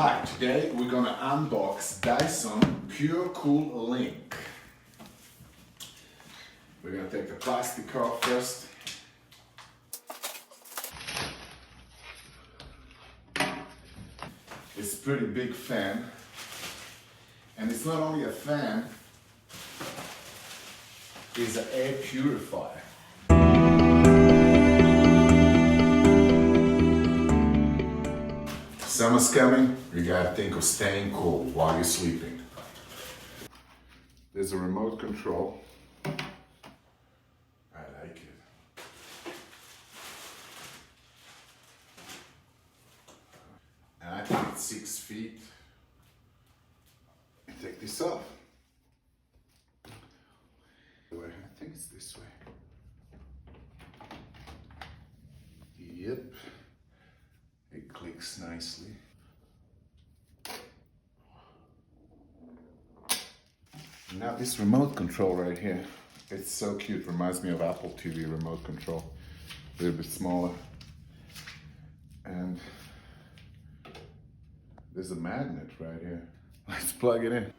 Hi, today we're gonna unbox Dyson Pure Cool Link. We're gonna take the plastic off first. It's a pretty big fan, and it's not only a fan, it's an air purifier. Summer's coming, you gotta think of staying cool while you're sleeping. There's a remote control. I like it. And I think it's 6 feet. Take this off. I think it's this way. Yep. It clicks nicely. Now this remote control right here, it's so cute. Reminds me of Apple TV remote control. A little bit smaller. And there's a magnet right here. Let's plug it in.